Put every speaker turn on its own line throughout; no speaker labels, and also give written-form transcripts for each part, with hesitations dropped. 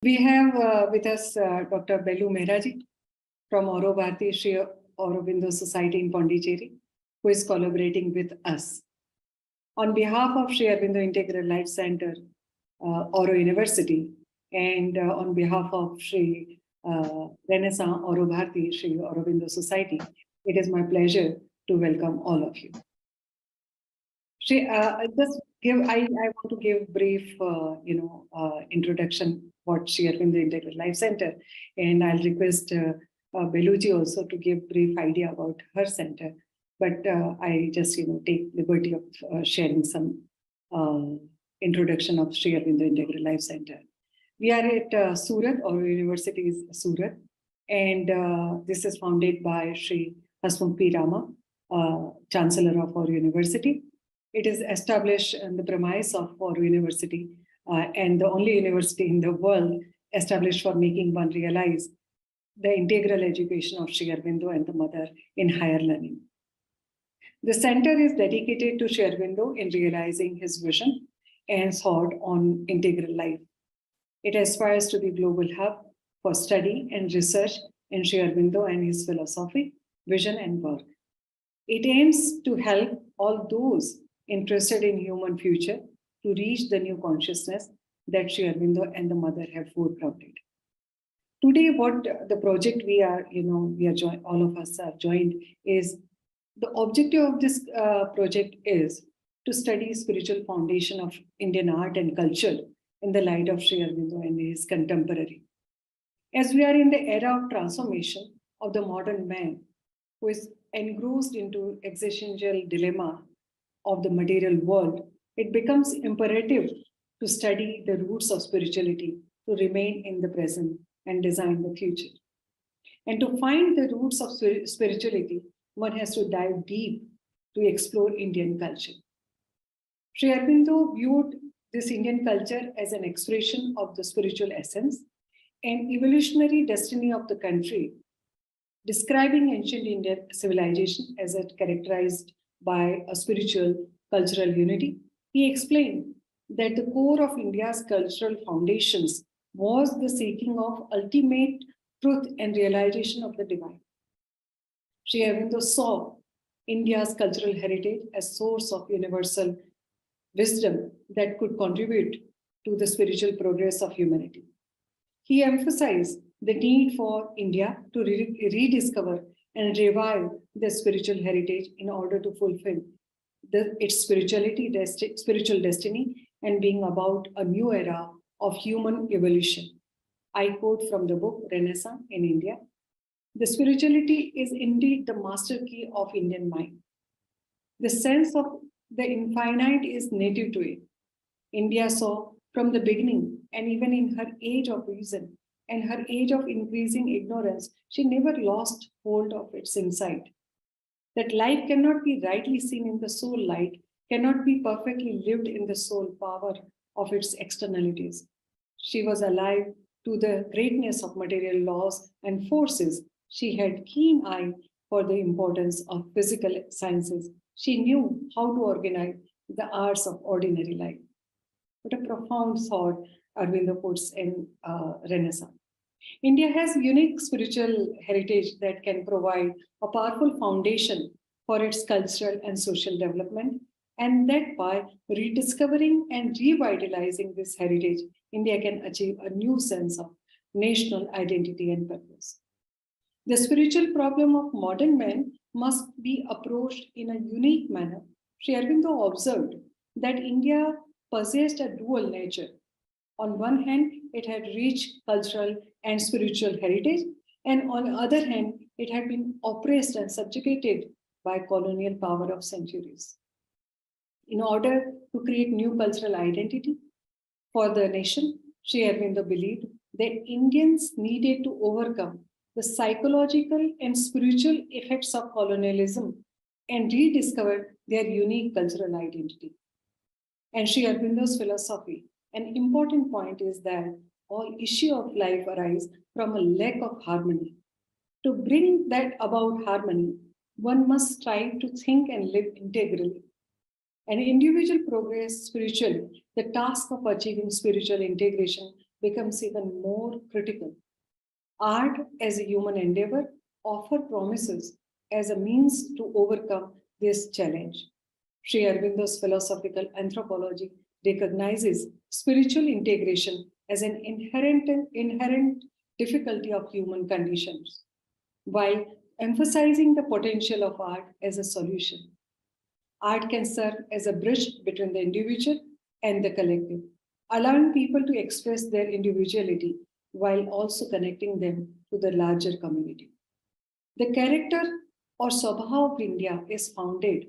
We have with us Dr. Bellu Mehraji from Auro University, Sri Aurobindo Society in Pondicherry, who is collaborating with us. On behalf of Sri Aurobindo Integral Life Center, Auro University, and on behalf of Sri Renaissance-AuroBharati, Sri Aurobindo Society, it is my pleasure to welcome all of you. I want to give brief, introduction what Sri Aurobindo Integral Life Center, and I'll request Belluji also to give brief idea about her center. But I just take liberty of sharing some introduction of Sri Aurobindo Integral Life Center. We are at Surat, Auro University is Surat, and this is founded by Sri Hasmukh P. Rama, Chancellor of Auro University. It is established on the premise of Auro University and the only university in the world established for making one realize the integral education of Sri Aurobindo and the Mother in higher learning. The center is dedicated to Sri Aurobindo in realizing his vision and thought on integral life. It aspires to be global hub for study and research in Sri Aurobindo and his philosophy, vision, and work. It aims to help all those interested in human future to reach the new consciousness that Sri Aurobindo and the Mother have foregrounded. Today, what the project all of us are joined is the objective of this project is to study spiritual foundation of Indian art and culture in the light of Sri Aurobindo and his contemporary. As we are in the era of transformation of the modern man who is engrossed into existential dilemma of the material world, it becomes imperative to study the roots of spirituality to remain in the present and design the future. And to find the roots of spirituality, one has to dive deep to explore Indian culture. Sri Aurobindo viewed this Indian culture as an expression of the spiritual essence and evolutionary destiny of the country, describing ancient Indian civilization as it characterized by a spiritual cultural unity. He explained that the core of India's cultural foundations was the seeking of ultimate truth and realization of the divine. Sri Aurobindo saw India's cultural heritage as source of universal wisdom that could contribute to the spiritual progress of humanity. He emphasized the need for India to rediscover and revive the spiritual heritage in order to fulfill its spiritual destiny and being about a new era of human evolution. I quote from the book Renaissance in India. The spirituality is indeed the master key of Indian mind. The sense of the infinite is native to it. India saw from the beginning, and even in her age of reason and her age of increasing ignorance, she never lost hold of its insight. That life cannot be rightly seen in the soul light, cannot be perfectly lived in the soul power of its externalities. She was alive to the greatness of material laws and forces. She had keen eye for the importance of physical sciences. She knew how to organize the arts of ordinary life. What a profound thought Aurobindo puts in Renaissance. India has unique spiritual heritage that can provide a powerful foundation for its cultural and social development, and that by rediscovering and revitalizing this heritage, India can achieve a new sense of national identity and purpose. The spiritual problem of modern man must be approached in a unique manner. Sri Aurobindo observed that India possessed a dual nature. On one hand, it had rich cultural and spiritual heritage, and on the other hand, it had been oppressed and subjugated by colonial power of centuries. In order to create new cultural identity for the nation, Sri Aurobindo believed that Indians needed to overcome the psychological and spiritual effects of colonialism and rediscover their unique cultural identity. And Sri Aurobindo's philosophy, an important point is that all issue of life arise from a lack of harmony. To bring that about harmony, one must strive to think and live integrally. An individual progress spiritually, the task of achieving spiritual integration becomes even more critical. Art as a human endeavor offer promises as a means to overcome this challenge. Sri Aurobindo's philosophical anthropology recognizes spiritual integration as an inherent difficulty of human conditions, while emphasizing the potential of art as a solution. Art can serve as a bridge between the individual and the collective, allowing people to express their individuality while also connecting them to the larger community. The character or swabhav of India is founded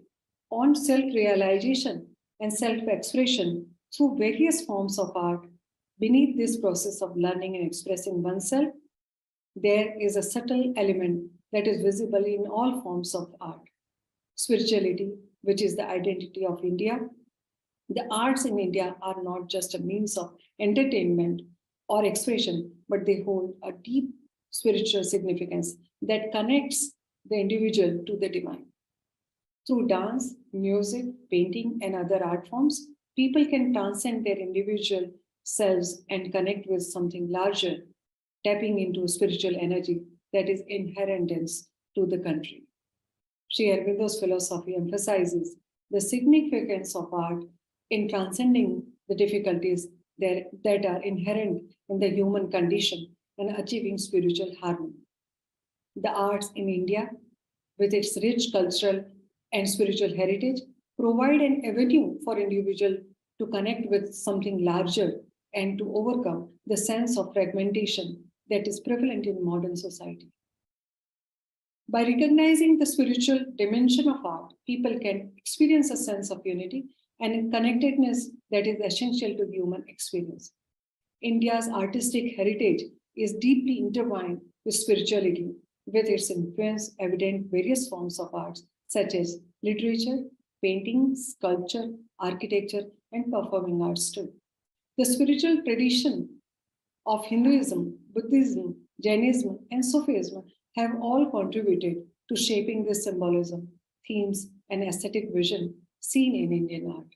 on self-realization and self-expression through various forms of art. Beneath this process of learning and expressing oneself, there is a subtle element that is visible in all forms of art. Spirituality, which is the identity of India. The arts in India are not just a means of entertainment or expression, but they hold a deep spiritual significance that connects the individual to the divine. Through dance, music, painting, and other art forms, people can transcend their individual selves and connect with something larger, tapping into spiritual energy that is inherent to the country. Sri Aurobindo's philosophy emphasizes the significance of art in transcending the difficulties that are inherent in the human condition and achieving spiritual harmony. The arts in India, with its rich cultural and spiritual heritage, provide an avenue for individuals to connect with something larger and to overcome the sense of fragmentation that is prevalent in modern society. By recognizing the spiritual dimension of art, people can experience a sense of unity and connectedness that is essential to human experience. India's artistic heritage is deeply intertwined with spirituality, with its influence evident in various forms of arts such as literature, painting, sculpture, architecture, and performing arts too. The spiritual tradition of Hinduism, Buddhism, Jainism, and Sufism have all contributed to shaping this symbolism, themes, and aesthetic vision seen in Indian art.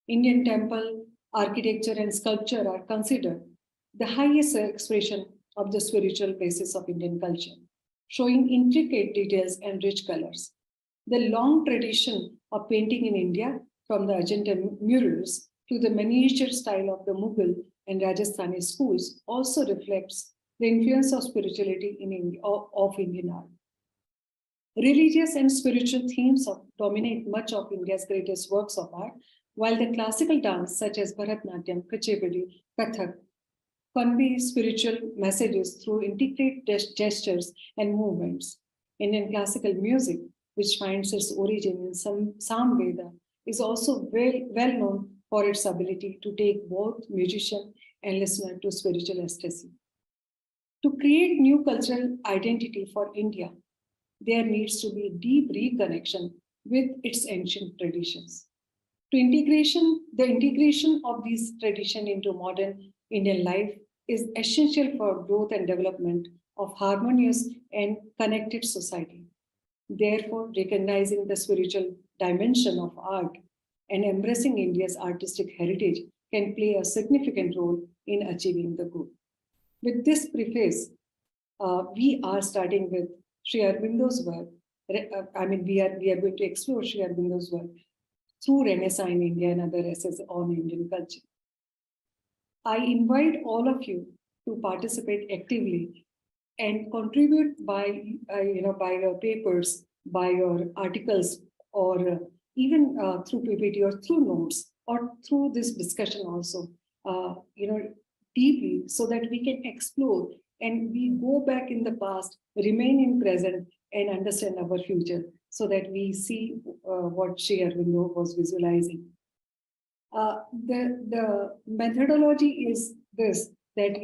Indian temple architecture and sculpture are considered the highest expression of the spiritual basis of Indian culture, showing intricate details and rich colors. The long tradition of painting in India, from the Ajanta murals to the miniature style of the Mughal and Rajasthani schools, also reflects the influence of spirituality in India, of Indian art. Religious and spiritual themes dominate much of India's greatest works of art, while the classical dance such as Bharatanatyam, Kuchipudi, Kathak convey spiritual messages through intricate gestures and movements. Indian classical music, which finds its origin in Samveda, is also well known for its ability to take both musician and listener to spiritual ecstasy. To create new cultural identity for India, there needs to be deep reconnection with its ancient traditions. The integration of these traditions into modern Indian life is essential for growth and development of harmonious and connected society. Therefore, recognizing the spiritual dimension of art and embracing India's artistic heritage can play a significant role in achieving the goal. With this preface, we are starting with Sri Aurobindo's work. We are going to explore Sri Aurobindo's work through Renaissance in India and other essays on Indian culture. I invite all of you to participate actively and contribute by your papers, by your articles, or even through PPT or through notes or through this discussion also, deeply, so that we can explore and we go back in the past, remain in present, and understand our future, so that we see what Sri Aurobindo was visualizing. The methodology is this, that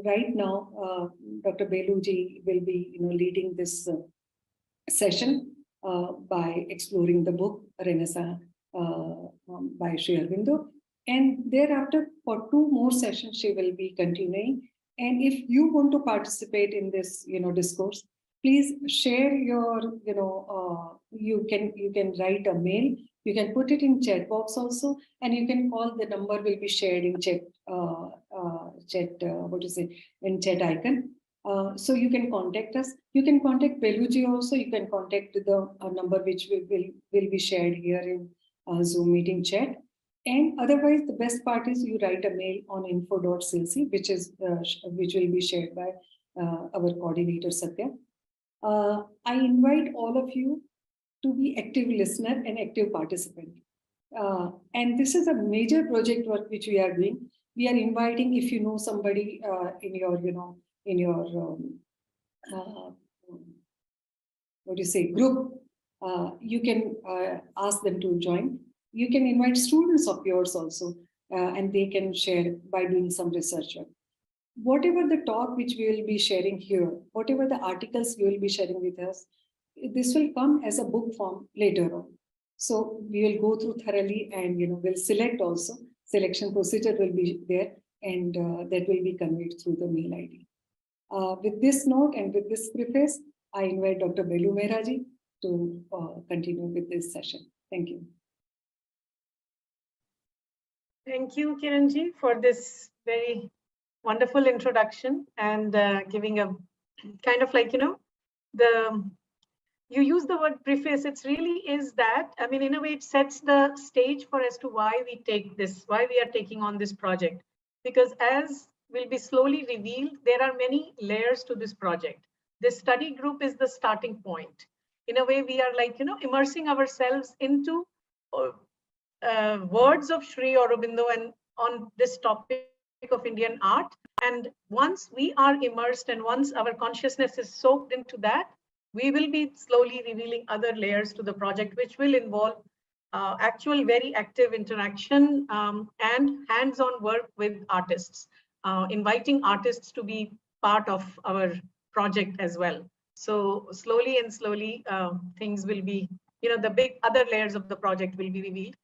right now Dr. Beluji will be leading this session by exploring the book Renaissance by Sri Aurobindo, and thereafter for 2 more sessions she will be continuing. And if you want to participate in this discourse, please share your you can write a mail You can put it in chat box also, and you can call. The number will be shared in chat, in chat icon. So you can contact us. You can contact Beluji also. You can contact the number which will be shared here in Zoom meeting chat. And otherwise, the best part is you write a mail on info.sailc, which will be shared by our coordinator Satya. I invite all of you to be active listener and active participant. And this is a major project work which we are doing. We are inviting, if you know somebody in your, group, you can ask them to join. You can invite students of yours also, and they can share by doing some research work. Whatever the talk which we will be sharing here, whatever the articles we will be sharing with us, this will come as a book form later on. So we will go through thoroughly, and we'll select also. Selection procedure will be there, and that will be conveyed through the mail ID. With this note and with this preface, I invite Dr. Belu Mehraji to continue with this session. Thank you.
Thank you, Kiranji, for this very wonderful introduction and giving a kind of like, you use the word preface. It really is that, I mean, in a way, it sets the stage for as to why we take this, why we are taking on this project. Because as will be slowly revealed, there are many layers to this project. This study group is the starting point. In a way, we are like, immersing ourselves into words of Sri Aurobindo and on this topic of Indian art. And once we are immersed and once our consciousness is soaked into that, we will be slowly revealing other layers to the project, which will involve actual very active interaction and hands-on work with artists, inviting artists to be part of our project as well. So slowly and slowly, things will be, the big other layers of the project will be revealed.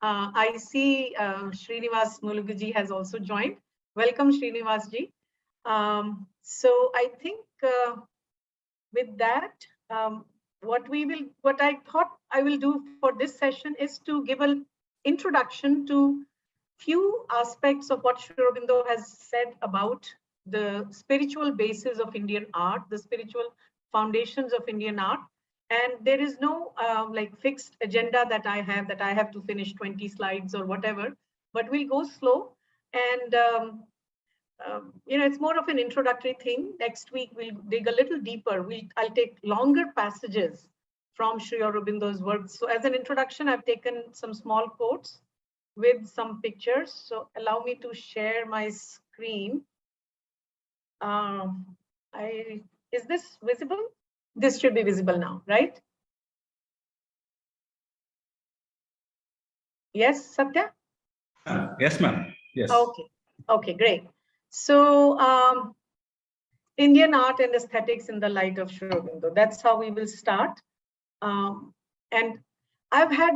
I see Srinivas Muluguji has also joined. Welcome, Srinivas ji. So I think with that, what I thought I will do for this session is to give an introduction to few aspects of what Sri Aurobindo has said about the spiritual basis of Indian art, the spiritual foundations of Indian art. And there is no like fixed agenda that I have to finish 20 slides or whatever, but we'll go slow. And it's more of an introductory thing. Next week, we'll dig a little deeper. I'll take longer passages from Sri Aurobindo's work. So as an introduction, I've taken some small quotes with some pictures. So allow me to share my screen. Is this visible? This should be visible now, right? Yes, Satya?
Yes, ma'am. Yes.
Okay, great. So Indian art and aesthetics in the light of Sri Aurobindo. That's how we will start. And I've had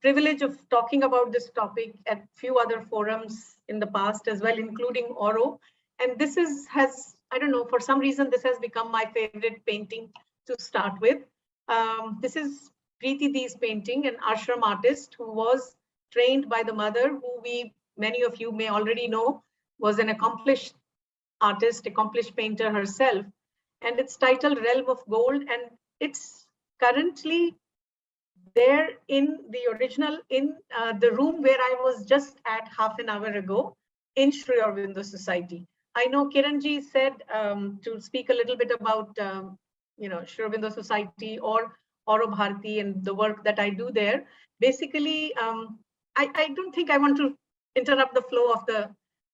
privilege of talking about this topic at few other forums in the past as well, including Auro. And this has, I don't know, for some reason, this has become my favorite painting to start with. This is Preeti Dee's painting, an ashram artist who was trained by the mother, who many of you may already know, was an accomplished artist, accomplished painter herself. And it's titled Realm of Gold. And it's currently there in the original, in the room where I was just at half an hour ago in Sri Aurobindo Society. I know Kiranji said to speak a little bit about Sri Aurobindo Society or AuroBharati and the work that I do there. Basically, I don't think I want to interrupt the flow of the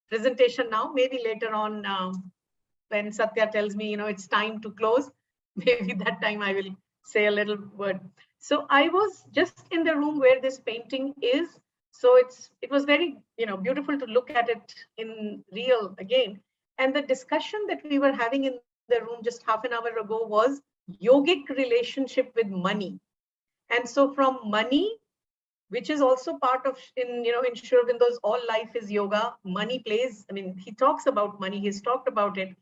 presentation now. Maybe later on, when Satya tells me, it's time to close, maybe that time I will say a little word. So I was just in the room where this painting is. So it was very, beautiful to look at it in real again. And the discussion that we were having in the room just half an hour ago was yogic relationship with money. And so from money, which is also part of in Sri Aurobindo's all life is yoga, money plays. I mean, he talks about money, he's talked about it.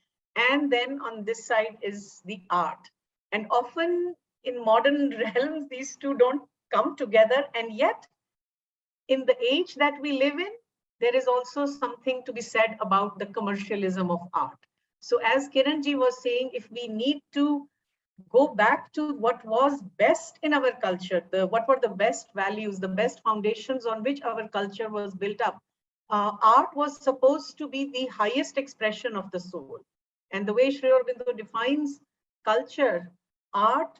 And then on this side is the art. And often in modern realms, these two don't come together. And yet, in the age that we live in, there is also something to be said about the commercialism of art. So as Kiranji was saying, if we need to go back to what was best in our culture, what were the best values, the best foundations on which our culture was built up, art was supposed to be the highest expression of the soul. And the way Sri Aurobindo defines culture, art,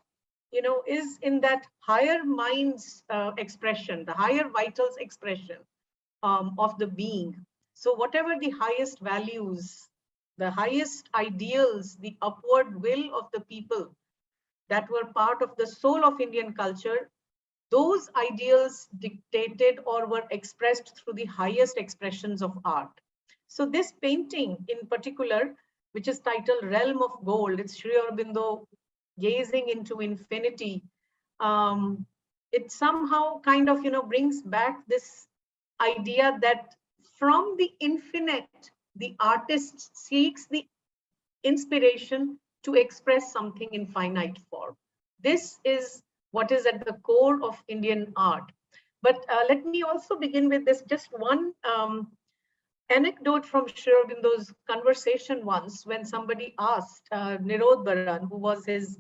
is in that higher mind's expression, the higher vitals expression of the being. So whatever the highest values, the highest ideals, the upward will of the people that were part of the soul of Indian culture, those ideals dictated or were expressed through the highest expressions of art. So this painting in particular, which is titled Realm of Gold, it's Sri Aurobindo gazing into infinity. It somehow kind of, brings back this idea that from the infinite, the artist seeks the inspiration to express something in finite form. This is what is at the core of Indian art. But let me also begin with this, just one anecdote from Sri Aurobindo's conversation once when somebody asked Nirod Baran, who was his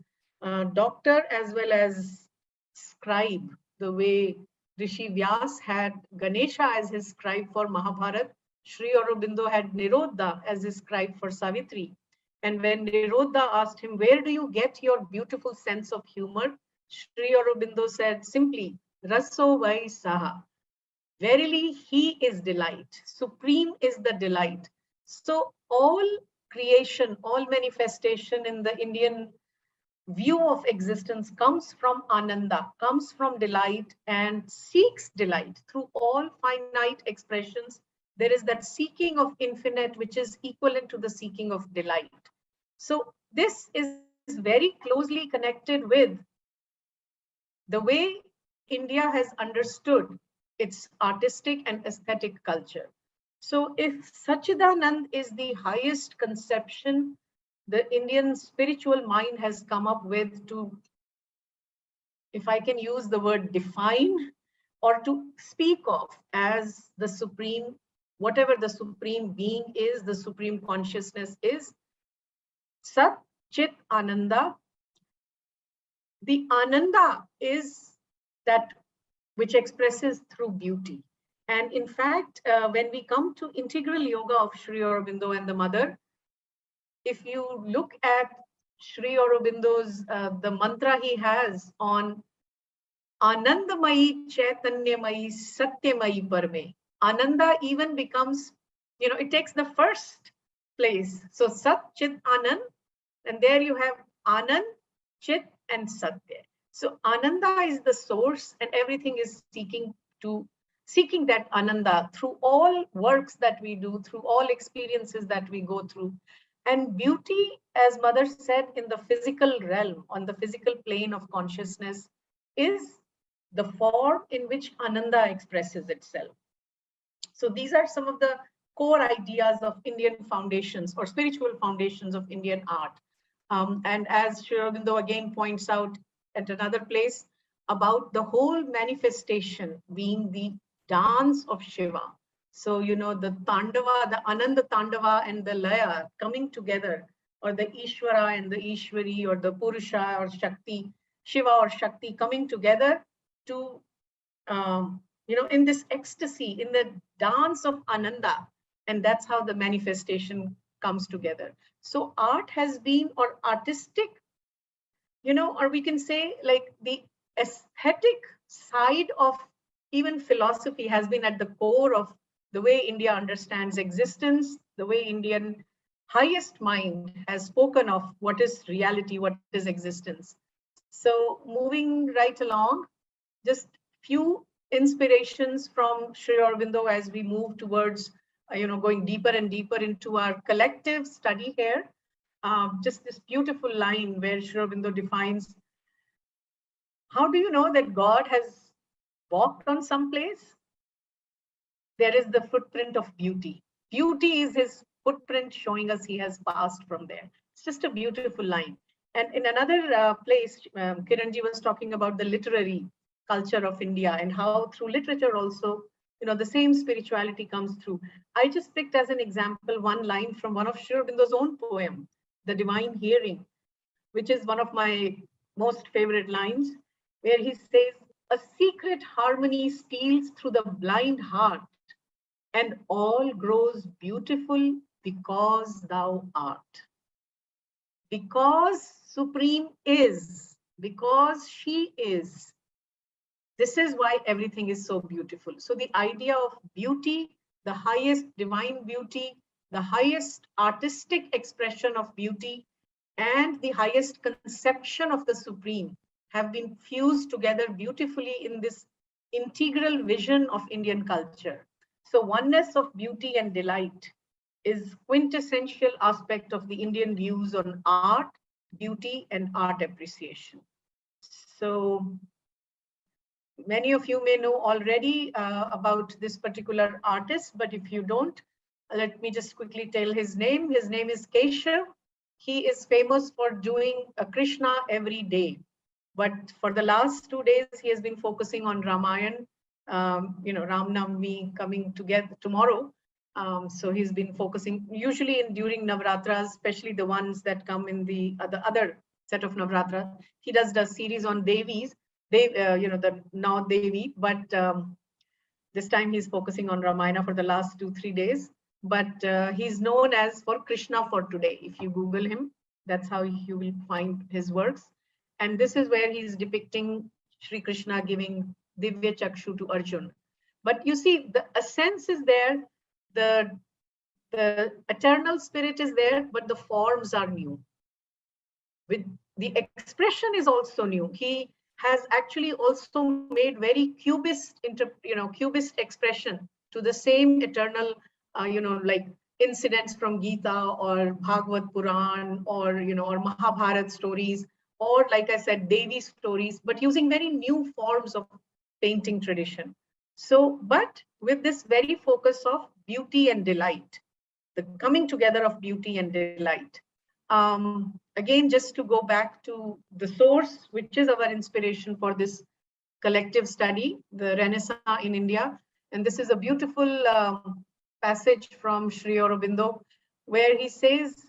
doctor as well as scribe, the way Rishi Vyas had Ganesha as his scribe for Mahabharata, Sri Aurobindo had Nirodha as his scribe for Savitri. And when Nirodha asked him, where do you get your beautiful sense of humor? Sri Aurobindo said simply, Raso Vai Saha. Verily, he is delight. Supreme is the delight. So all creation, all manifestation in the Indian view of existence comes from Ananda, comes from delight and seeks delight through all finite expressions. There is that seeking of infinite, which is equivalent to the seeking of delight. So this is very closely connected with the way India has understood its artistic and aesthetic culture. So if Sachidanand is the highest conception the Indian spiritual mind has come up with to, if I can use the word define, or to speak of as the supreme, whatever the supreme being is, the supreme consciousness is, Sat Chit Ananda. The Ananda is that which expresses through beauty. And in fact, when we come to integral yoga of Sri Aurobindo and the mother, if you look at Sri Aurobindo's, the mantra he has on Anandamayi Chaitanyamayi Satyamayi Parme, Ananda even becomes, it takes the first place. So Sat Chit Anand, and there you have Anand, Chit, and Satya. So Ananda is the source, and everything is seeking that Ananda through all works that we do, through all experiences that we go through. And beauty, as Mother said, in the physical realm, on the physical plane of consciousness, is the form in which Ananda expresses itself. So these are some of the core ideas of Indian foundations or spiritual foundations of Indian art. And as Sri Aurobindo again points out at another place, about the whole manifestation being the dance of Shiva. So, the Tandava, the Ananda Tandava and the Laya coming together, or the Ishvara and the Ishwari, or the Purusha or Shakti, Shiva or Shakti coming together to, in this ecstasy, in the dance of Ananda. And that's how the manifestation comes together. So art has been, or artistic, or we can say like the aesthetic side of even philosophy has been at the core of the way India understands existence, the way Indian highest mind has spoken of what is reality, what is existence. So moving right along, just few inspirations from Sri Aurobindo as we move towards, going deeper and deeper into our collective study here. Just this beautiful line where Sri Aurobindo defines, how do you know that God has walked on some place? There is the footprint of beauty. Beauty is his footprint showing us he has passed from there. It's just a beautiful line. And in another place, Kiranji was talking about the literary. culture of India, and how through literature also, the same spirituality comes through. I just picked as an example one line from one of Sri Aurobindo's own poem, The Divine Hearing, which is one of my most favorite lines, where he says, "A secret harmony steals through the blind heart, and all grows beautiful because thou art." Because Supreme is, because she is, this is why everything is so beautiful. So the idea of beauty, the highest divine beauty, the highest artistic expression of beauty, and the highest conception of the Supreme have been fused together beautifully in this integral vision of Indian culture. So oneness of beauty and delight is quintessential aspect of the Indian views on art, beauty, and art appreciation. So many of you may know already about this particular artist, but if you don't, let me just quickly tell his name. His name is Keshav. He is famous for doing a Krishna every day. But for the last 2 days, he has been focusing on Ramayan, Ram Navami coming together tomorrow. So he's been focusing usually during Navratras, especially the ones that come in the other set of Navratras. He does the series on Devis, the now Devi, but this time he's focusing on Ramayana for the last 2-3 days. But he's known as for Krishna for today. If you Google him, that's how you will find his works. And this is where he's depicting Sri Krishna giving Divya Chakshu to Arjun. But you see, the essence is there, the eternal spirit is there, but the forms are new. With the expression is also new. He has actually also made very cubist expression to the same eternal like incidents from Gita or Bhagavad Puran or or Mahabharata stories, or like I said, Devi stories, but using very new forms of painting tradition. So, but with this very focus of beauty and delight, the coming together of beauty and delight. Again, just to go back to the source, which is our inspiration for this collective study, the Renaissance in India. And this is a beautiful passage from Sri Aurobindo, where he says,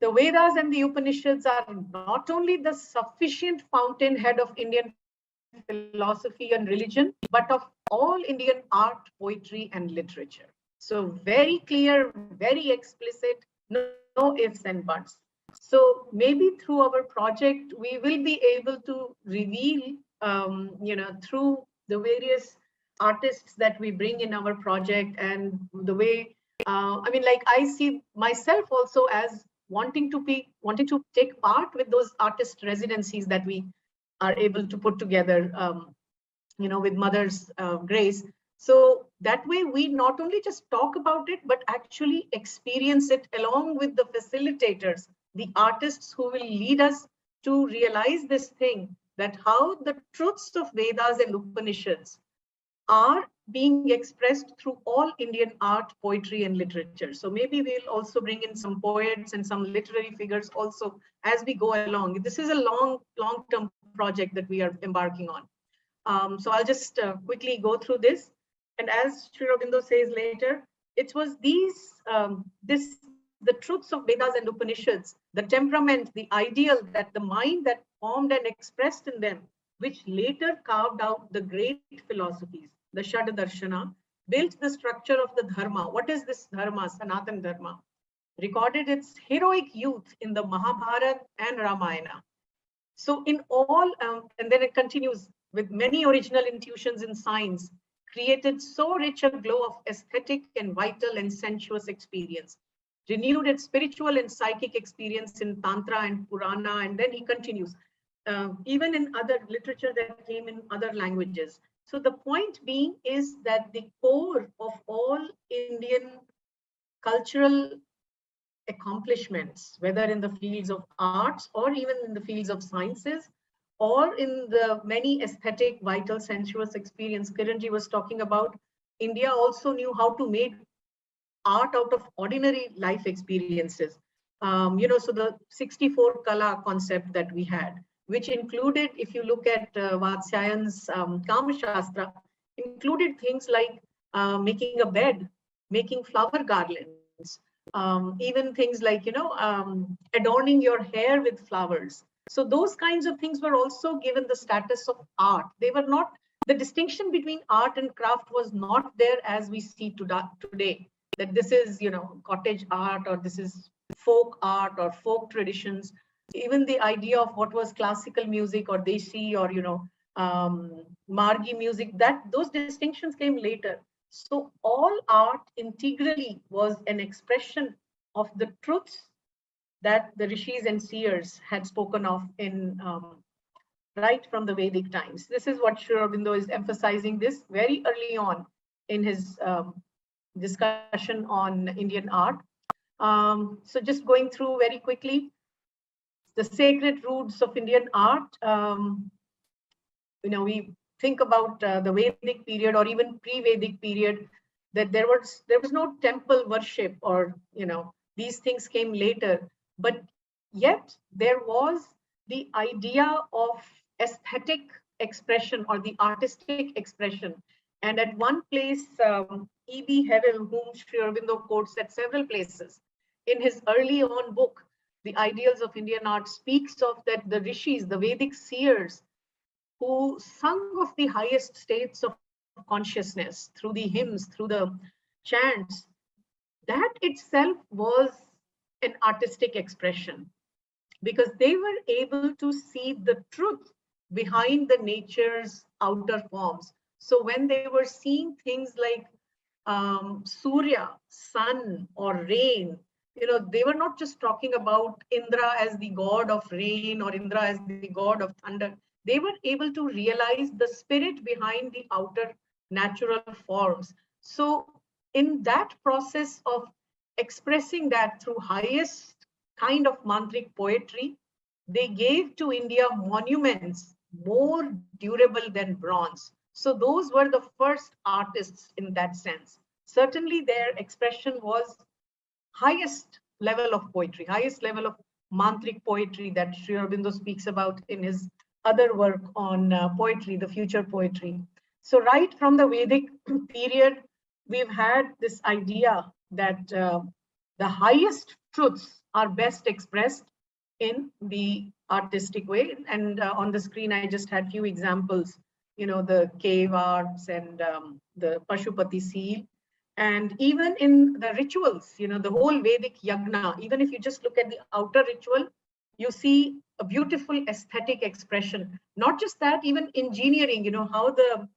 the Vedas and the Upanishads are not only the sufficient fountainhead of Indian philosophy and religion, but of all Indian art, poetry, and literature. So very clear, very explicit, no ifs and buts. So maybe through our project, we will be able to reveal, through the various artists that we bring in our project, and the way, I see myself also as wanting to take part with those artist residencies that we are able to put together, with Mother's grace. So that way we not only just talk about it, but actually experience it along with the facilitators, the artists who will lead us to realize this thing, that how the truths of Vedas and Upanishads are being expressed through all Indian art, poetry, and literature. So maybe we'll also bring in some poets and some literary figures also as we go along. This is a long-term project that we are embarking on. So I'll just quickly go through this. And as Sri Aurobindo says later, it was the truths of Vedas and Upanishads, the temperament, the ideal, that the mind that formed and expressed in them, which later carved out the great philosophies, the Shad Darshana, built the structure of the Dharma. What is this Dharma, Sanatan Dharma? Recorded its heroic youth in the Mahabharata and Ramayana. So in all, and then it continues with many original intuitions in science, created so rich a glow of aesthetic and vital and sensuous experience, renewed its spiritual and psychic experience in Tantra and Purana, and then he continues, even in other literature that came in other languages. So the point being is that the core of all Indian cultural accomplishments, whether in the fields of arts or even in the fields of sciences, or in the many aesthetic, vital, sensuous experience Kiranji was talking about, India also knew how to make art out of ordinary life experiences. So the 64 Kala concept that we had, which included, if you look at Vatsyayan's Kama Shastra, included things like making a bed, making flower garlands, even things like, adorning your hair with flowers. So those kinds of things were also given the status of art. They were not, the distinction between art and craft was not there as we see today, that this is, cottage art, or this is folk art or folk traditions. Even the idea of what was classical music or desi or, Margi music, that those distinctions came later. So all art integrally was an expression of the truths that the rishis and seers had spoken of in right from the Vedic times. This is what Sri Aurobindo is emphasizing this very early on in his discussion on Indian art. So just going through very quickly, the sacred roots of Indian art. We think about the Vedic period or even pre-Vedic period, that there was no temple worship, or these things came later, but yet there was the idea of aesthetic expression or the artistic expression. And at one place, E.B. Hevell, whom Sri Aurobindo quotes at several places in his early on book, The Ideals of Indian Art, speaks of that the rishis, the Vedic seers, who sung of the highest states of consciousness through the hymns, through the chants, that itself was an artistic expression, because they were able to see the truth behind the nature's outer forms. So when they were seeing things like Surya, sun, or rain, they were not just talking about Indra as the god of rain or Indra as the god of thunder. They were able to realize the spirit behind the outer natural forms. So in that process of expressing that through highest kind of mantric poetry, they gave to India monuments more durable than bronze. So those were the first artists in that sense. Certainly their expression was highest level of poetry, highest level of mantric poetry that Sri Aurobindo speaks about in his other work on poetry, the future poetry. So right from the Vedic period, we've had this idea that the highest truths are best expressed in the artistic way. And on the screen, I just had few examples, the cave arts and the Pashupati seal. And even in the rituals, the whole Vedic yagna, even if you just look at the outer ritual, you see a beautiful aesthetic expression. Not just that, even engineering, how the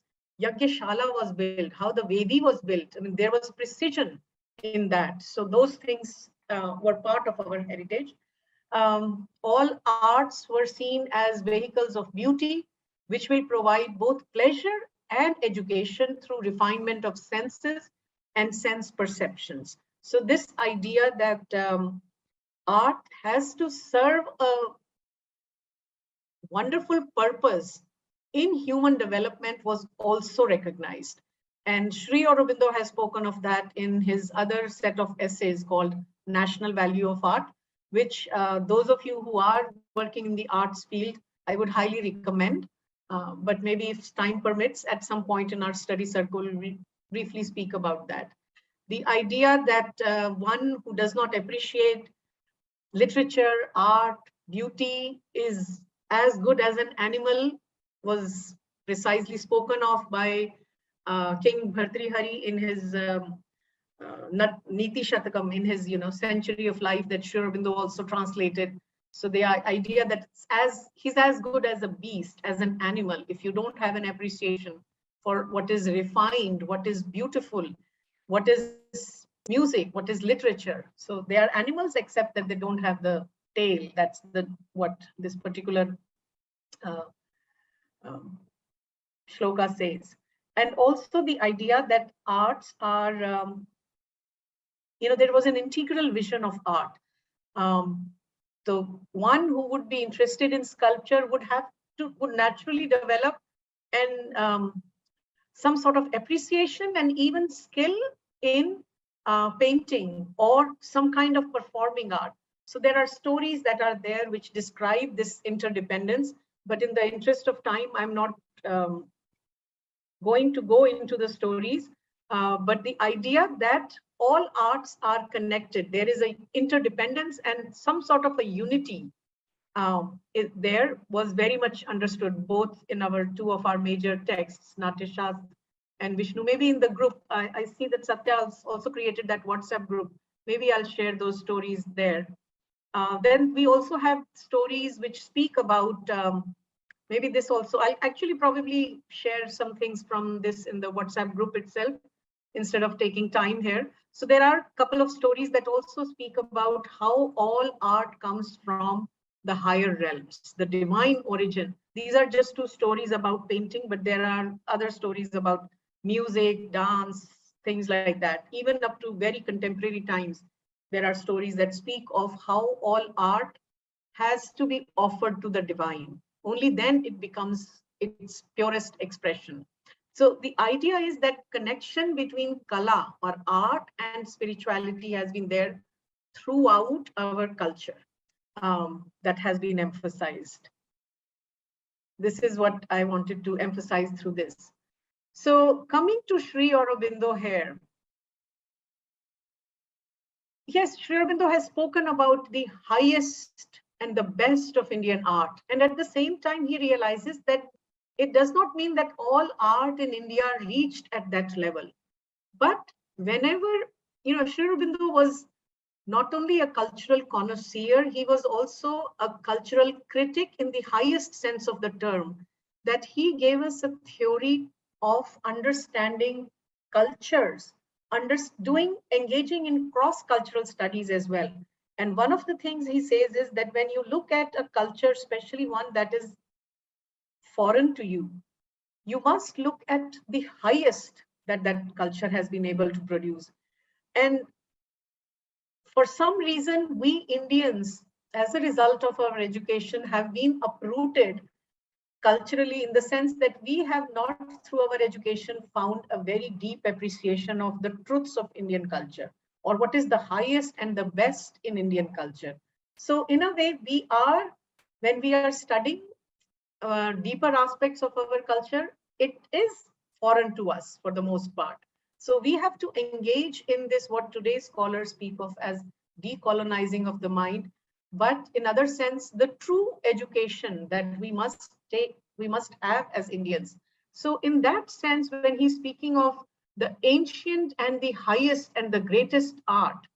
Yagyashala was built, how the Vedi was built. I mean, there was precision in that. So those things were part of our heritage. All arts were seen as vehicles of beauty, which will provide both pleasure and education through refinement of senses and sense perceptions. So this idea that art has to serve a wonderful purpose in human development was also recognized. And Sri Aurobindo has spoken of that in his other set of essays called National Value of Art, which those of you who are working in the arts field, I would highly recommend. But maybe if time permits, at some point in our study circle, we'll briefly speak about that. The idea that one who does not appreciate literature, art, beauty is as good as an animal was precisely spoken of by King Bhartrihari in his Niti Shatakam, in his Century of Life that Sri Aurobindo also translated. So the idea that he's as good as a beast, as an animal, if you don't have an appreciation for what is refined, what is beautiful, what is music, what is literature. So they are animals, except that they don't have the tail. That's what this particular shloka says. And also the idea that arts are, there was an integral vision of art. The one who would be interested in sculpture would naturally develop and some sort of appreciation and even skill in painting or some kind of performing art. So there are stories that are there which describe this interdependence, but in the interest of time, I'm not going to go into the stories, but the idea that all arts are connected, there is an interdependence and some sort of a unity there was very much understood both in our two of our major texts, Natyashastra and Vishnu. Maybe in the group, I see that Satya also created that WhatsApp group. Maybe I'll share those stories there. Then we also have stories which speak about, maybe this also, I'll actually probably share some things from this in the WhatsApp group itself, instead of taking time here. So there are a couple of stories that also speak about how all art comes from the higher realms, the divine origin. These are just two stories about painting, but there are other stories about music, dance, things like that. Even up to very contemporary times, there are stories that speak of how all art has to be offered to the divine. Only then it becomes its purest expression. So the idea is that connection between kala or art and spirituality has been there throughout our culture. That has been emphasized. This is what I wanted to emphasize through this. So coming to Sri Aurobindo here. Yes, Sri Aurobindo has spoken about the highest and the best of Indian art. And at the same time, he realizes that it does not mean that all art in India reached at that level. But whenever, Sri Aurobindo was not only a cultural connoisseur, he was also a cultural critic in the highest sense of the term, that he gave us a theory of understanding cultures, engaging in cross-cultural studies as well. And one of the things he says is that when you look at a culture, especially one that is foreign to you, you must look at the highest that that culture has been able to produce. And for some reason, we Indians, as a result of our education, have been uprooted culturally in the sense that we have not, through our education, found a very deep appreciation of the truths of Indian culture, or what is the highest and the best in Indian culture. So in a way, we are, when we are studying deeper aspects of our culture, it is foreign to us for the most part. So we have to engage in this, what today's scholars speak of as decolonizing of the mind, but in other sense, the true education that we must have as Indians. So in that sense, when he's speaking of the ancient and the highest and the greatest art,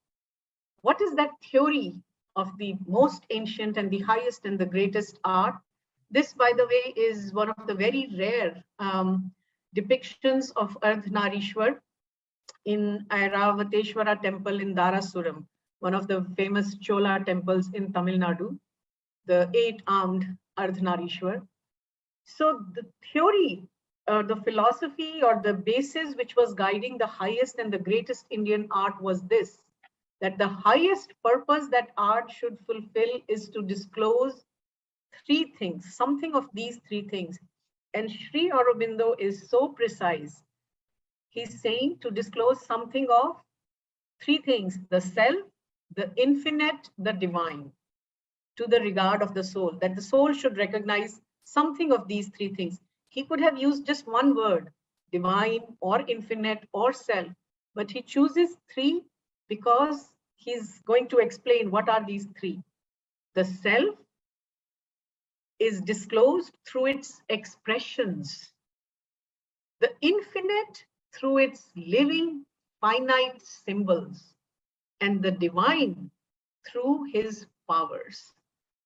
what is that theory of the most ancient and the highest and the greatest art? This, by the way, is one of the very rare depictions of Ardhanarishwar in Airavateshwara temple in Darasuram, one of the famous Chola temples in Tamil Nadu, the 8-armed Ardhanarishwar. So the theory, the philosophy or the basis which was guiding the highest and the greatest Indian art was this, that the highest purpose that art should fulfill is to disclose three things, something of these three things. And Sri Aurobindo is so precise. He's saying to disclose something of three things: the self, the infinite, the divine, to the regard of the soul, that the soul should recognize something of these three things. He could have used just one word, divine or infinite or self, but he chooses three because he's going to explain what are these three. The self is disclosed through its expressions, the infinite through its living, finite symbols, and the divine through his powers.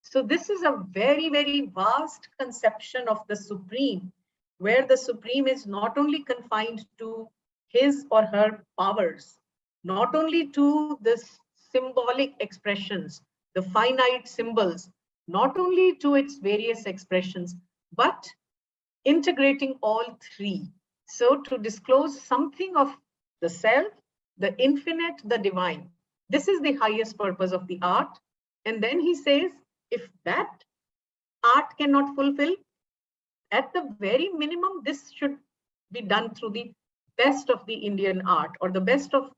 So this is a very, very vast conception of the Supreme, where the Supreme is not only confined to his or her powers, not only to the symbolic expressions, the finite symbols, not only to its various expressions, but integrating all three. So to disclose something of the self, the infinite, the divine. This is the highest purpose of the art. And then he says, if that art cannot fulfill, at the very minimum, this should be done through the best of the Indian art, or the best of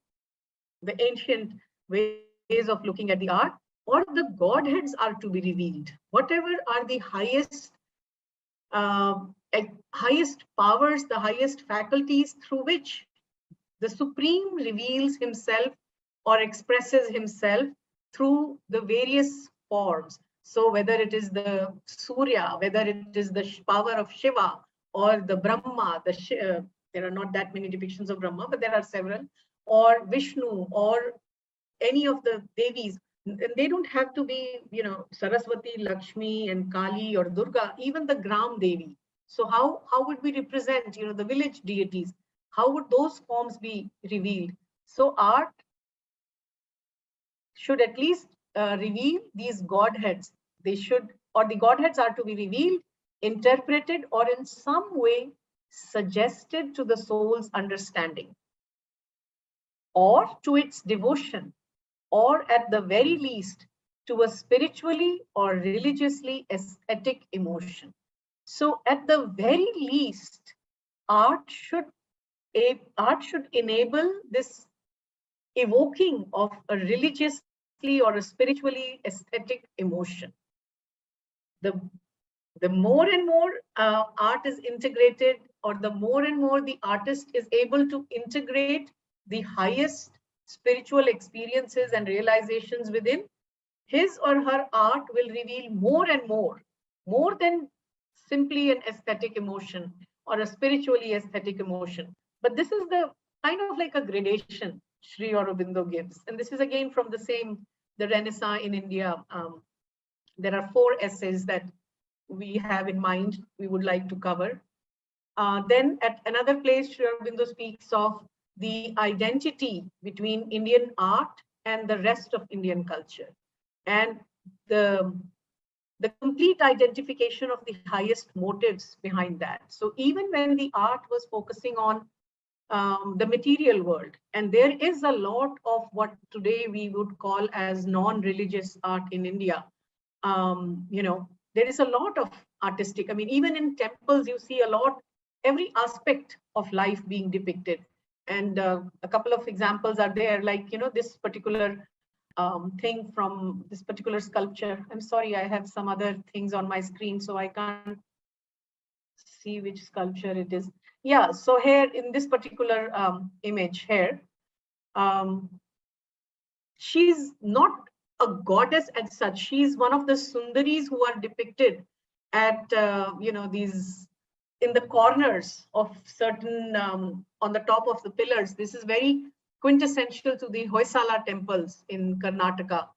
the ancient ways of looking at the art, or the Godheads are to be revealed. Whatever are the highest powers, the highest faculties through which the Supreme reveals himself or expresses himself through the various forms. So whether it is the Surya, whether it is the power of Shiva or the Brahma, there are not that many depictions of Brahma, but there are several, or Vishnu or any of the Devis. And they don't have to be, Saraswati, Lakshmi and Kali or Durga, even the Gram Devi. So how would we represent, the village deities? How would those forms be revealed? So art should at least reveal these Godheads. They should, or the Godheads are to be revealed, interpreted, or in some way suggested to the soul's understanding, or to its devotion, or at the very least to a spiritually or religiously aesthetic emotion. So at the very least, art should enable this evoking of a religiously or a spiritually aesthetic emotion. The more and more art is integrated, or the more and more the artist is able to integrate the highest spiritual experiences and realizations within, his or her art will reveal more and more than simply an aesthetic emotion or a spiritually aesthetic emotion. But this is the kind of like a gradation Sri Aurobindo gives. And this is again from the Renaissance in India. There are 4 essays that we have in mind we would like to cover. Then at another place, Sri Aurobindo speaks of the identity between Indian art and the rest of Indian culture, and the complete identification of the highest motives behind that. So even when the art was focusing on the material world, and there is a lot of what today we would call as non-religious art in India, there is a lot of artistic, even in temples, you see every aspect of life being depicted. And a couple of examples are there, like, this particular thing from this particular sculpture. I'm sorry, I have some other things on my screen, so I can't see which sculpture it is. Yeah, so here in this particular image here, she's not a goddess as such. She's one of the Sundaris who are depicted at, these in the corners of certain, on the top of the pillars. This is very quintessential to the Hoysala temples in Karnataka,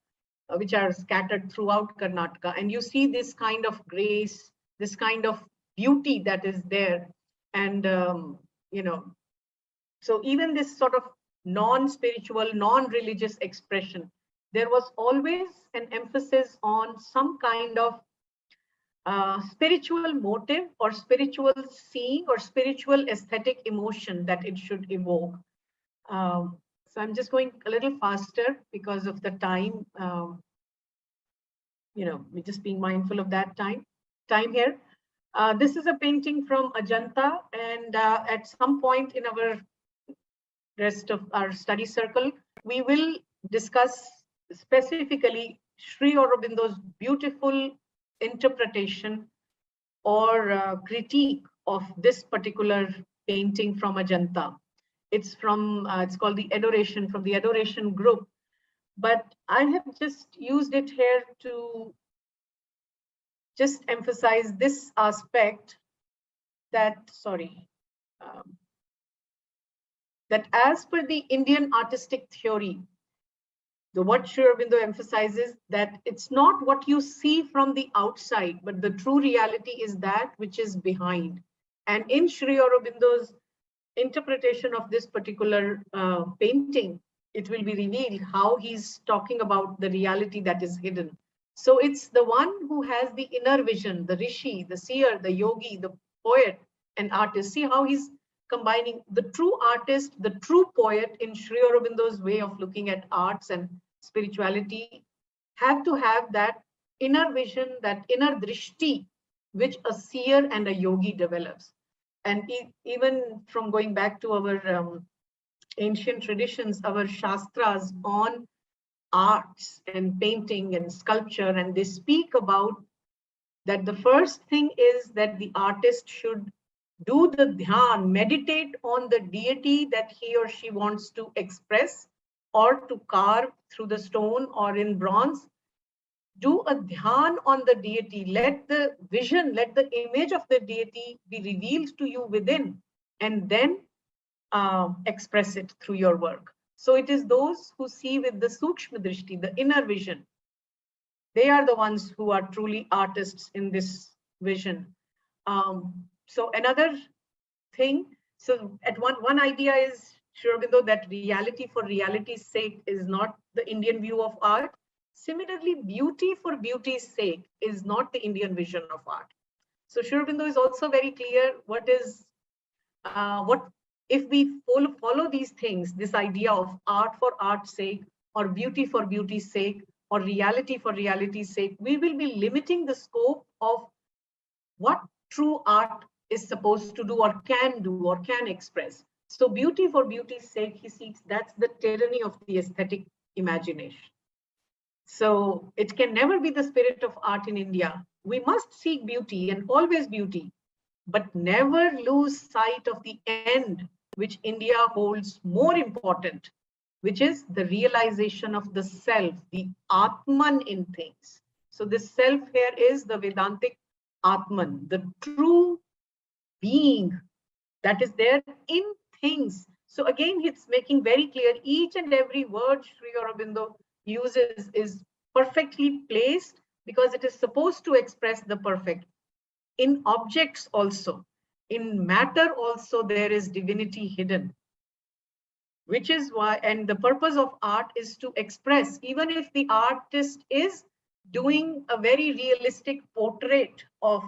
which are scattered throughout Karnataka. And you see this kind of grace, this kind of beauty that is there. And, so even this sort of non-spiritual, non-religious expression, there was always an emphasis on some kind of spiritual motive or spiritual seeing or spiritual aesthetic emotion that it should evoke. So I'm just going a little faster because of the time, we're just being mindful of that time here. This is a painting from Ajanta, and at some point in our rest of our study circle, we will discuss specifically Sri Aurobindo's beautiful interpretation or critique of this particular painting from Ajanta. It's from, it's called the Adoration, from the Adoration group. But I have just used it here to just emphasize this aspect that, that as per the Indian artistic theory, what Sri Aurobindo emphasizes, that it's not what you see from the outside, but the true reality is that which is behind. And in Sri Aurobindo's interpretation of this particular painting, it will be revealed how he's talking about the reality that is hidden. So it's the one who has the inner vision, the rishi, the seer, the yogi, the poet and artist. See how he's combining the true artist, the true poet in Sri Aurobindo's way of looking at arts and spirituality, have to have that inner vision, that inner drishti, which a seer and a yogi develops. And even from going back to our ancient traditions, our shastras on arts and painting and sculpture, and they speak about that the first thing is that the artist should do the dhyan, meditate on the deity that he or she wants to express or to carve through the stone or in bronze. Do a dhyan on the deity. Let the vision, let the image of the deity be revealed to you within, and then express it through your work. So it is those who see with the sukshma drishti, the inner vision. They are the ones who are truly artists in this vision. So another thing, so at one idea is, Sri Aurobindo, that reality for reality's sake is not the Indian view of art. Similarly, beauty for beauty's sake is not the Indian vision of art. So Sri Aurobindo is also very clear what if we follow these things, this idea of art for art's sake, or beauty for beauty's sake, or reality for reality's sake, we will be limiting the scope of what true art is supposed to do or can express. So beauty for beauty's sake, he seeks, that's the tyranny of the aesthetic imagination. So it can never be the spirit of art in India. We must seek beauty and always beauty, but never lose sight of the end, which India holds more important, which is the realization of the self, the Atman in things. So this self here is the Vedantic Atman, the true being that is there in things. So again, it's making very clear each and every word Sri Aurobindo uses is perfectly placed because it is supposed to express the perfect. In objects also, in matter also, there is divinity hidden, which is why, and the purpose of art is to express, even if the artist is doing a very realistic portrait of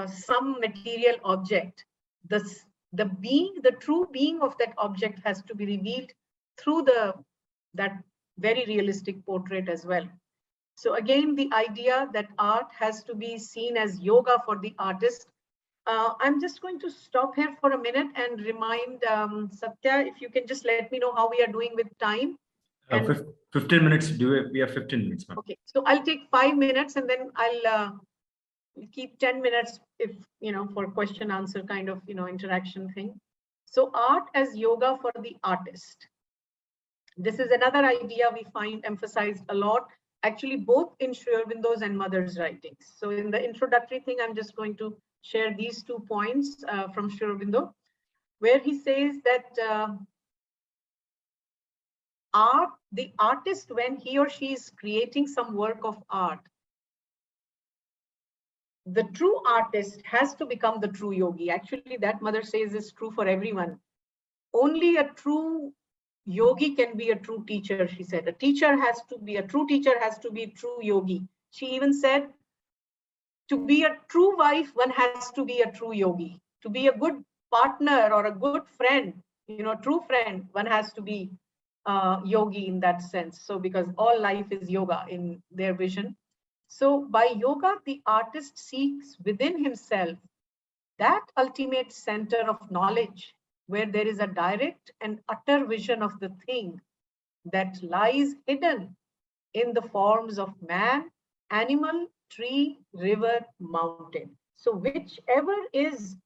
some material object, the being, the true being of that object has to be revealed through that very realistic portrait as well. So again, the idea that art has to be seen as yoga for the artist. I'm just going to stop here for a minute and remind Satya, if you can just let me know how we are doing with time.
15 minutes. We have 15 minutes, ma'am.
Okay, so I'll take 5 minutes and then I'll keep 10 minutes if, for question answer kind of, interaction thing. So art as yoga for the artist. This is another idea we find emphasized a lot, actually both in Sri Aurobindo's and Mother's writings. So in the introductory thing, I'm just going to share these 2 points from Sri Aurobindo, where he says that the artist, when he or she is creating some work of art, the true artist has to become the true yogi. Actually, that Mother says is true for everyone. Only a true yogi can be a true teacher, she said. A true teacher has to be a true yogi. She even said, to be a true wife, one has to be a true yogi. To be a good partner or a good friend, true friend, one has to be yogi in that sense. So because all life is yoga in their vision. So by yoga, the artist seeks within himself that ultimate center of knowledge, where there is a direct and utter vision of the thing that lies hidden in the forms of man, animal, tree, river, mountain. So whichever is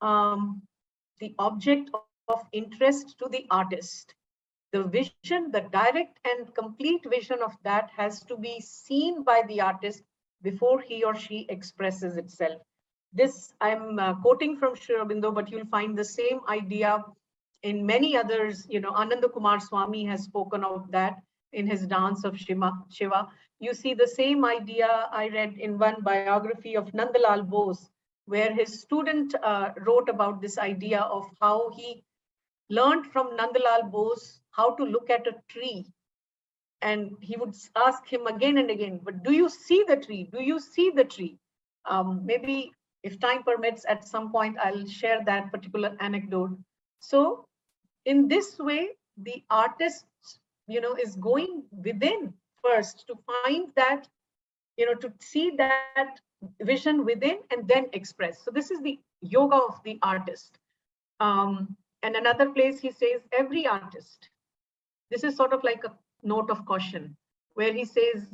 the object of interest to the artist, the vision, the direct and complete vision of that has to be seen by the artist before he or she expresses itself. This I'm quoting from Sri Aurobindo, but you'll find the same idea in many others. Ananda Kumar Swami has spoken of that in his Dance of Shiva. You see the same idea I read in one biography of Nandalal Bose, where his student wrote about this idea of how he learned from Nandalal Bose how to look at a tree. And he would ask him again and again, but do you see the tree? Do you see the tree? Maybe if time permits, at some point, I'll share that particular anecdote. So in this way, the artist, is going within first to find that, to see that vision within and then express. So this is the yoga of the artist. And another place he says, every artist, this is sort of like a note of caution. where he says,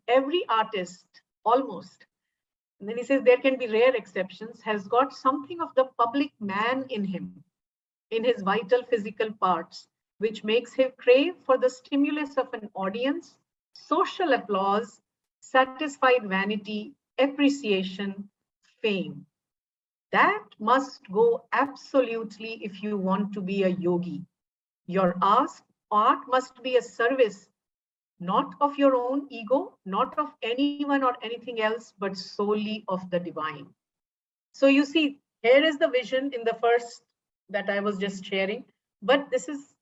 every artist, almost, and then he says there can be rare exceptions, has got something of the public man in him, in his vital physical parts, which makes him crave for the stimulus of an audience, social applause, satisfied vanity, appreciation, fame. That must go absolutely if you want to be a yogi. Your art must be a service, not of your own ego, not of anyone or anything else, but solely of the divine. So you see, here is the vision in the first that I was just sharing, but this is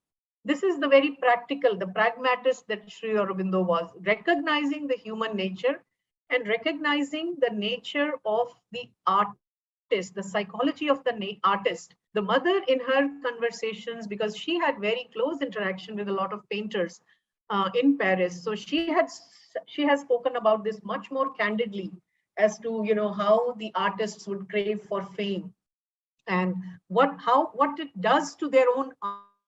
the very practical, the pragmatist that Sri Aurobindo was, recognizing the human nature and recognizing the nature of the artist, the psychology of the artist. The mother in her conversations, because she had very close interaction with a lot of painters in Paris, so she has spoken about this much more candidly as to how the artists would crave for fame and what it does to their own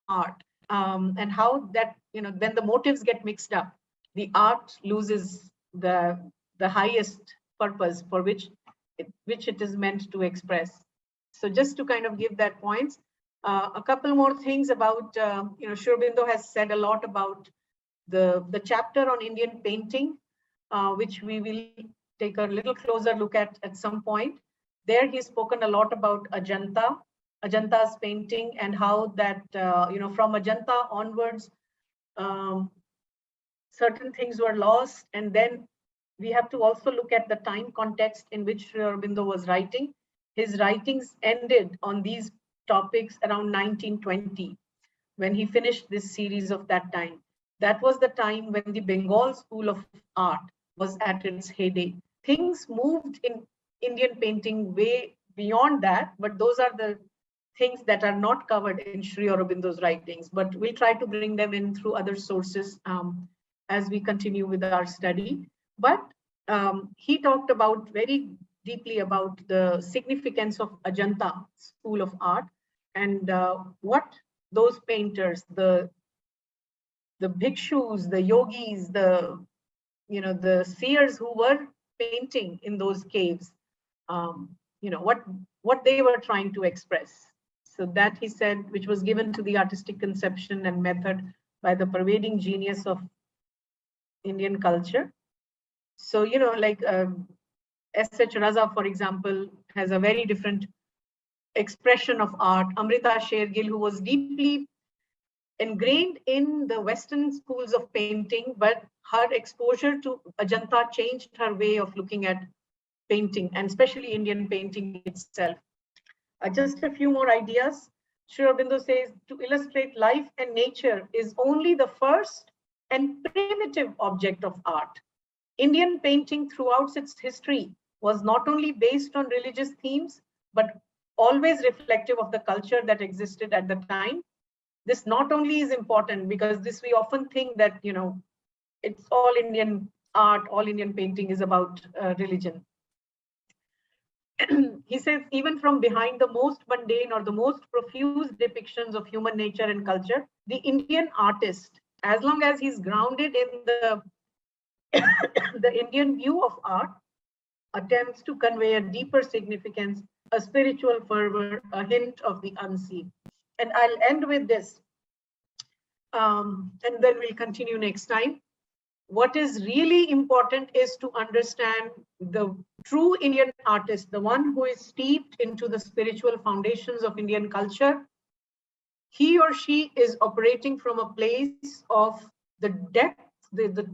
art, and how that when the motives get mixed up, the art loses the highest purpose for which it is meant to express. So just to kind of give that points, a couple more things about Sri Aurobindo has said a lot about the chapter on Indian painting, which we will take a little closer look at some point. There he's spoken a lot about Ajanta's painting, and how that, from Ajanta onwards, certain things were lost. And then we have to also look at the time context in which Sri Aurobindo was writing. His writings ended on these topics around 1920, when he finished this series of that time. That was the time when the Bengal School of Art was at its heyday. Things moved in Indian painting way beyond that, but those are the things that are not covered in Sri Aurobindo's writings, but we'll try to bring them in through other sources as we continue with our study. But he talked about very deeply about the significance of Ajanta School of Art, and what those painters, the bhikshus, the yogis, the seers who were painting in those caves, what they were trying to express. So that, he said, which was given to the artistic conception and method by the pervading genius of Indian culture. So, like S.H. Raza, for example, has a very different expression of art. Amrita Shergill, who was deeply ingrained in the Western schools of painting, but her exposure to Ajanta changed her way of looking at painting, and especially Indian painting itself. Just a few more ideas. Sri Aurobindo says, to illustrate life and nature is only the first and primitive object of art. Indian painting throughout its history was not only based on religious themes, but always reflective of the culture that existed at the time. This not only is important, because this we often think that, it's all Indian art, all Indian painting is about religion. He says, even from behind the most mundane or the most profuse depictions of human nature and culture, the Indian artist, as long as he's grounded in the Indian view of art, attempts to convey a deeper significance, a spiritual fervor, a hint of the unseen. And I'll end with this, and then we'll continue next time. What is really important is to understand the true Indian artist, the one who is steeped into the spiritual foundations of Indian culture. He or she is operating from a place of the depth, the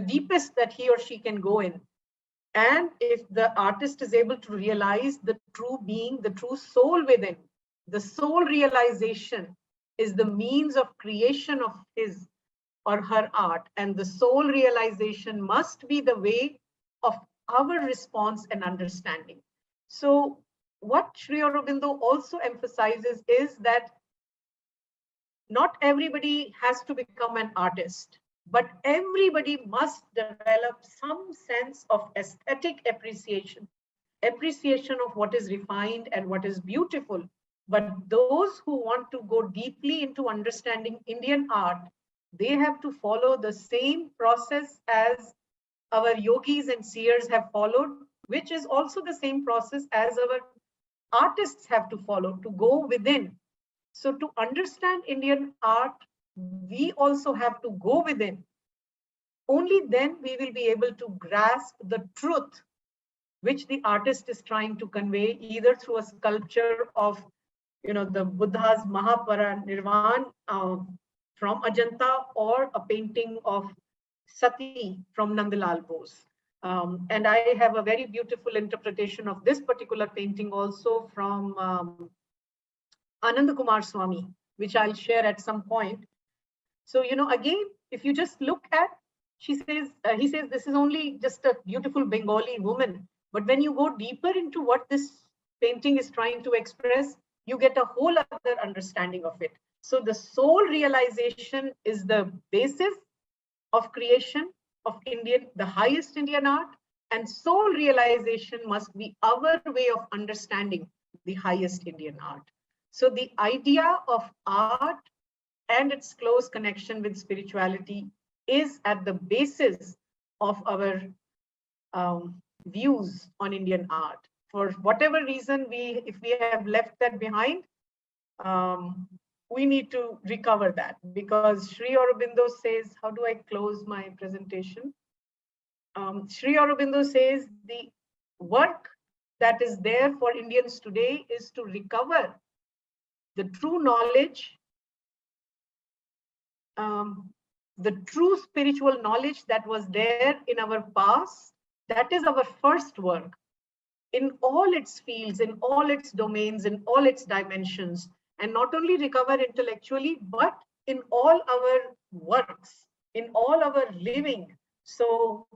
deepest that he or she can go in. And if the artist is able to realize the true being, the true soul within, the soul realization is the means of creation of his or her art, and the soul realization must be the way of our response and understanding. So what Sri Aurobindo also emphasizes is that not everybody has to become an artist, but everybody must develop some sense of aesthetic appreciation of what is refined and what is beautiful. But those who want to go deeply into understanding Indian art they have to follow the same process as our yogis and seers have followed, which is also the same process as our artists have to follow to go within. So to understand Indian art, we also have to go within. Only then we will be able to grasp the truth which the artist is trying to convey, either through a sculpture of, the Buddha's Mahaparinirvan from Ajanta, or a painting of Sati from Nandalal Bose. And I have a very beautiful interpretation of this particular painting also from Anand Kumar Swami, which I'll share at some point. So, again, if you just look at, he says, this is only just a beautiful Bengali woman. But when you go deeper into what this painting is trying to express, you get a whole other understanding of it. So the soul realization is the basis of creation of the highest Indian art, and soul realization must be our way of understanding the highest Indian art. So the idea of art and its close connection with spirituality is at the basis of our views on Indian art. For whatever reason, if we have left that behind, we need to recover that, because Sri Aurobindo says, how do I close my presentation? Sri Aurobindo says the work that is there for Indians today is to recover the true knowledge, the true spiritual knowledge that was there in our past. That is our first work in all its fields, in all its domains, in all its dimensions, and not only recover intellectually, but in all our works, in all our living. So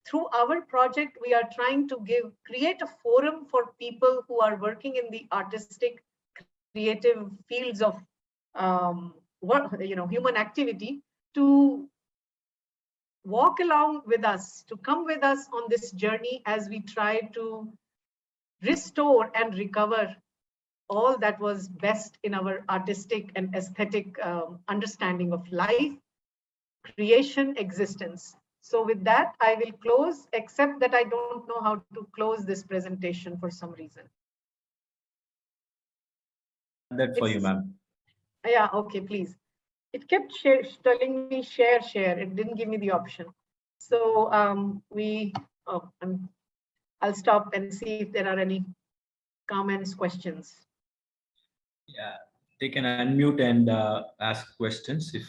through our project, we are trying to create a forum for people who are working in the artistic, creative fields of human activity, to walk along with us, to come with us on this journey as we try to restore and recover all that was best in our artistic and aesthetic understanding of life, creation, existence. So with that, I will close, except that I don't know how to close this presentation for some reason.
That for you, ma'am.
Yeah, okay, please. It kept telling me share. It didn't give me the option. So I'll stop and see if there are any comments, questions.
Yeah, they can unmute and ask questions if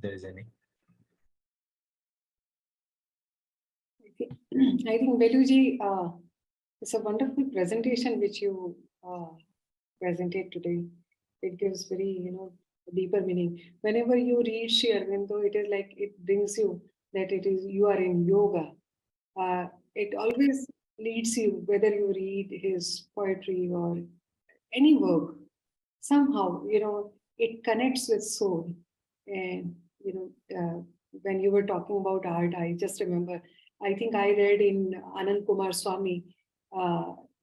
there is any.
I think Beluji, it's a wonderful presentation which you presented today. It gives very, deeper meaning. Whenever you read Sri Aurobindo, it is like it brings you that you are in yoga. It always leads you, whether you read his poetry or any work, somehow, it connects with soul. And, when you were talking about art, I just remember, I think I read in Anand Kumar Swami,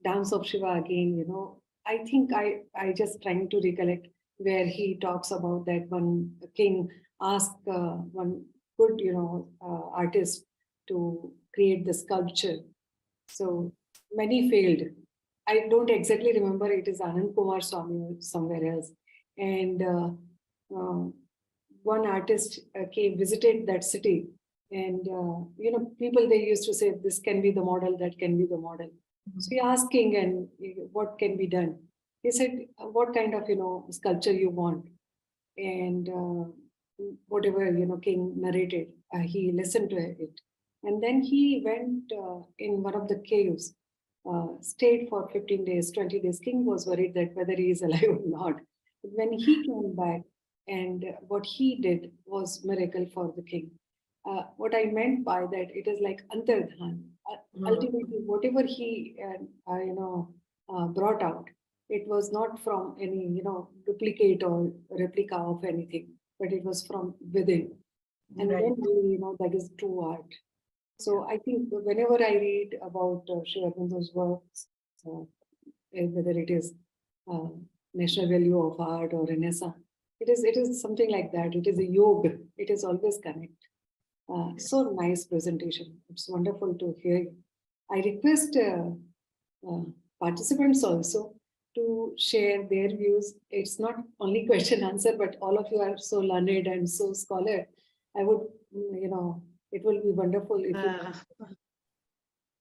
Dance of Shiva again, I think I just trying to recollect where he talks about that one king asked one good, artist to create the sculpture. So many failed. I don't exactly remember, it is Anand Kumar Swami or somewhere else. And one artist visited that city. And, people, they used to say, this can be the model, that can be the model. So he asked king, and what can be done? He said, what kind of, sculpture you want? And whatever, king narrated, he listened to it. And then he went in one of the caves, stayed for 15 days, 20 days. King was worried that whether he is alive or not. But when he came back, and what he did was miracle for the king. What I meant by that, it is like Antardhan. Ultimately, whatever he brought out, it was not from any duplicate or replica of anything, but it was from within. And then that is true art. So I think whenever I read about Sri Aurobindo's works, whether it is National Value of Art or Renaissance, It is something like that. It is a yoga. It is always connect. So nice presentation. It's wonderful to hear you. I request participants also to share their views. It's not only question answer, but all of you are so learned and so scholar. I would, it will be wonderful if you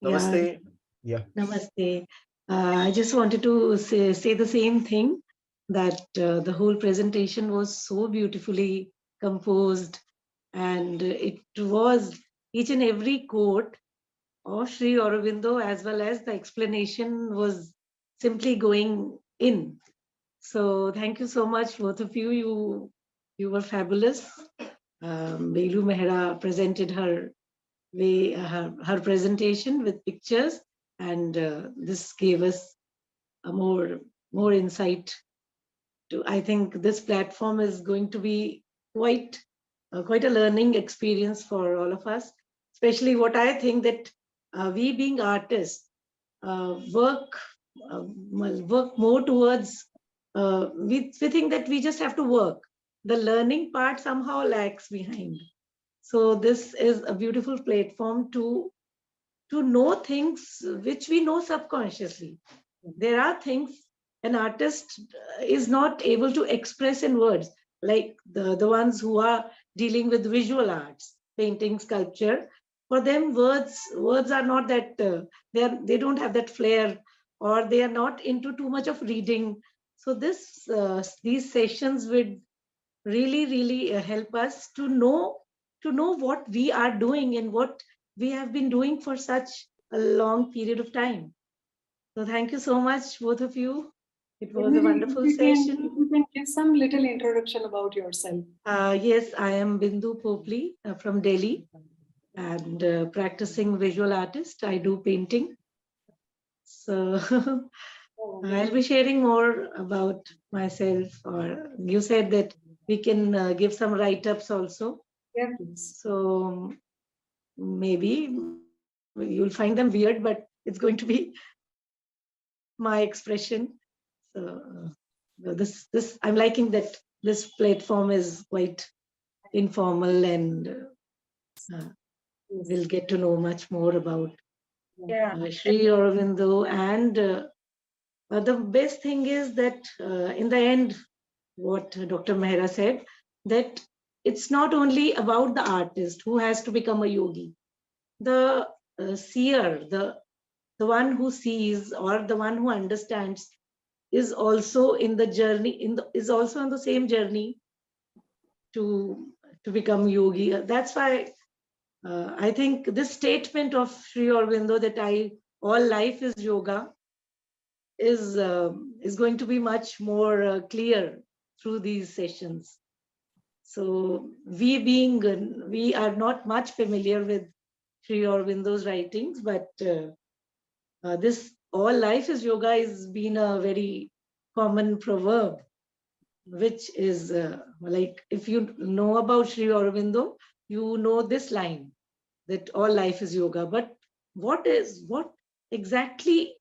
Namaste. Yeah.
Namaste. I just wanted to say the same thing, that the whole presentation was so beautifully composed, and it was each and every quote of Sri Aurobindo, as well as the explanation was simply going in. So thank you so much, both of you. You were fabulous. Belu Mehra presented her her presentation with pictures, and this gave us a more insight to. I think this platform is going to be quite a learning experience for all of us, especially what I think that we being artists work more towards, we think that we just have to work. The learning part somehow lags behind. So this is a beautiful platform to know things which we know subconsciously. There are things an artist is not able to express in words, like the ones who are dealing with visual arts, painting, sculpture. For them, words are not that, they don't have that flair, or they are not into too much of reading. So these sessions would really help us to know what we are doing and what we have been doing for such a long period of time. So thank you so much, both of you. It was a wonderful session.
You can give some little introduction about yourself.
Yes, I am Bindu Popli from Delhi, and practicing visual artist. I do painting. So I'll be sharing more about myself, or you said that we can give some write-ups also.
Yeah, please.
So maybe you'll find them weird, but it's going to be my expression. So this I'm liking that this platform is quite informal, and we'll get to know much more about Sri Aurobindo. And the best thing is that in the end, what Dr. Mehra said, that it's not only about the artist who has to become a yogi. The seer, the one who sees, or the one who understands, is also in the journey, is also on the same journey to become yogi. That's why I think this statement of Sri Aurobindo, that all life is yoga, is going to be much more clear through these sessions. So we are not much familiar with Sri Aurobindo's writings, but this all life is yoga has been a very common proverb, which is like, if you know about Sri Aurobindo, you know this line, that all life is yoga. But what exactly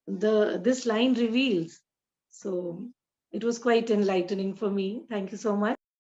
this line reveals? So it was quite enlightening for me. Thank you so much.